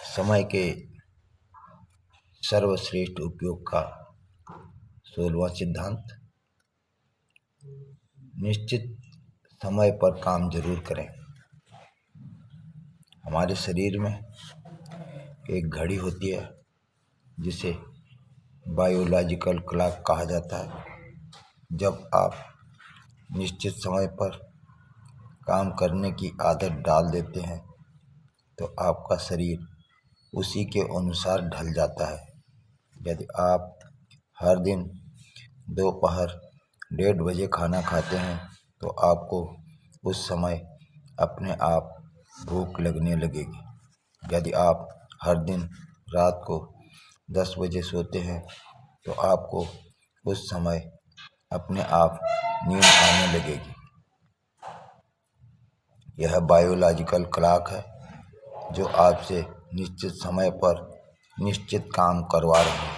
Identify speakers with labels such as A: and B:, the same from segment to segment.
A: समय के सर्वश्रेष्ठ उपयोग का 16वां सिद्धांत। निश्चित समय पर काम जरूर करें। हमारे शरीर में एक घड़ी होती है जिसे बायोलॉजिकल क्लॉक कहा जाता है। जब आप निश्चित समय पर काम करने की आदत डाल देते हैं तो आपका शरीर उसी के अनुसार ढल जाता है। यदि आप हर दिन दोपहर 1:30 बजे खाना खाते हैं तो आपको उस समय अपने आप भूख लगने लगेगी। यदि आप हर दिन रात को 10 बजे सोते हैं तो आपको उस समय अपने आप नींद आने लगेगी। यह बायोलॉजिकल क्लॉक है जो आपसे निश्चित समय पर निश्चित काम करवा रहे हैं।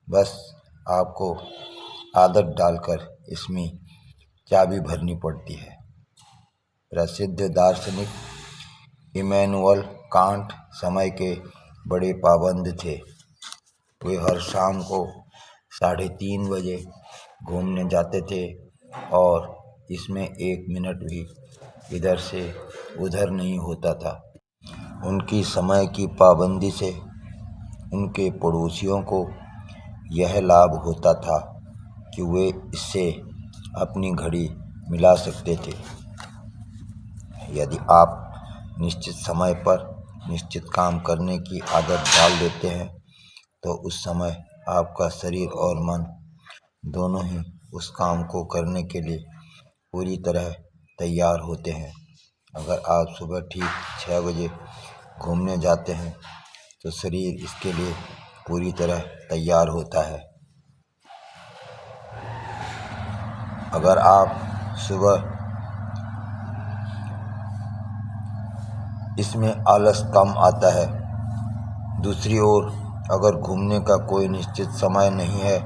A: बस आपको आदत डालकर इसमें चाबी भरनी पड़ती है। प्रसिद्ध दार्शनिक इमैनुअल कांट समय के बड़े पाबंद थे। वे हर शाम को 3:30 बजे घूमने जाते थे और इसमें 1 मिनट भी इधर से उधर नहीं होता था। उनकी समय की पाबंदी से उनके पड़ोसियों को यह लाभ होता था कि वे इससे अपनी घड़ी मिला सकते थे। यदि आप निश्चित समय पर निश्चित काम करने की आदत डाल देते हैं तो उस समय आपका शरीर और मन दोनों ही उस काम को करने के लिए पूरी तरह तैयार होते हैं। अगर आप सुबह ठीक 6 बजे घूमने जाते हैं तो शरीर इसके लिए पूरी तरह तैयार होता है। अगर आप सुबह इसमें आलस कम आता है। दूसरी ओर अगर घूमने का कोई निश्चित समय नहीं है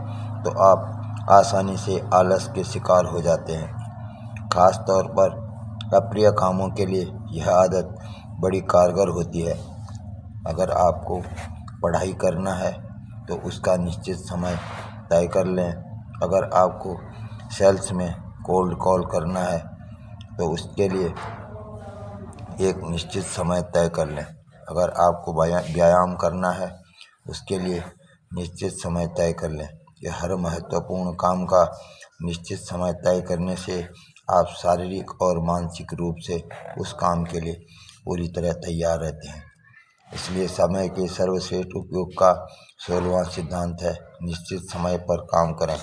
A: तो आप आसानी से आलस के शिकार हो जाते हैं। खास तौर पर अप्रिय कामों के लिए यह आदत बड़ी कारगर होती है। अगर आपको पढ़ाई करना है तो उसका निश्चित समय तय कर लें। अगर आपको सेल्स में कोल्ड कॉल करना है तो उसके लिए एक निश्चित समय तय कर लें। अगर आपको व्यायाम करना है उसके लिए निश्चित समय तय कर लें। यह हर महत्वपूर्ण काम का निश्चित समय तय करने से आप शारीरिक और मानसिक रूप से उस काम के लिए पूरी तरह तैयार रहते हैं। इसलिए समय के सर्वश्रेष्ठ उपयोग का 16वां सिद्धांत है, निश्चित समय पर काम करें।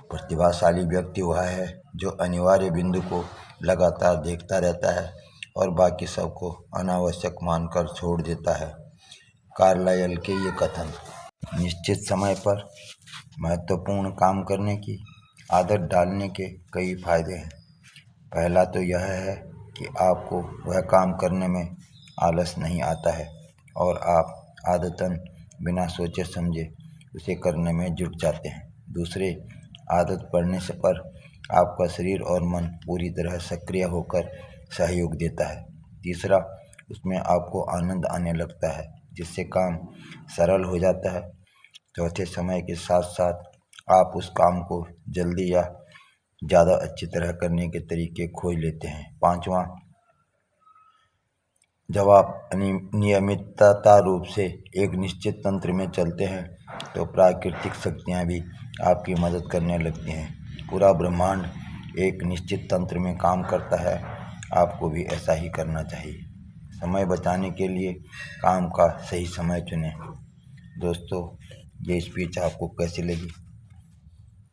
A: प्रतिभाशाली व्यक्ति वह है जो अनिवार्य बिंदु को लगातार देखता रहता है और बाकी सबको अनावश्यक मानकर छोड़ देता है। कार्लाइल के ये कथन। निश्चित समय पर महत्वपूर्ण काम करने की आदत डालने के कई फायदे हैं। पहला तो यह है कि आपको वह काम करने में आलस नहीं आता है और आप आदतन बिना सोचे समझे उसे करने में जुट जाते हैं। दूसरे, आदत पड़ने से पर आपका शरीर और मन पूरी तरह सक्रिय होकर सहयोग देता है। तीसरा, उसमें आपको आनंद आने लगता है जिससे काम सरल हो जाता है। चौथे, समय के साथ साथ आप उस काम को जल्दी या ज़्यादा अच्छी तरह करने के तरीके खोज लेते हैं। पांचवा, जब आप नियमितता रूप से एक निश्चित तंत्र में चलते हैं तो प्राकृतिक शक्तियाँ भी आपकी मदद करने लगती हैं। पूरा ब्रह्मांड एक निश्चित तंत्र में काम करता है, आपको भी ऐसा ही करना चाहिए। समय बचाने के लिए काम का सही समय चुनें। दोस्तों, ये स्पीच आपको कैसी लगी?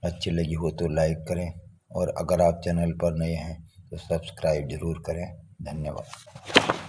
A: अच्छी लगी हो तो लाइक करें और अगर आप चैनल पर नए हैं तो सब्सक्राइब जरूर करें। धन्यवाद।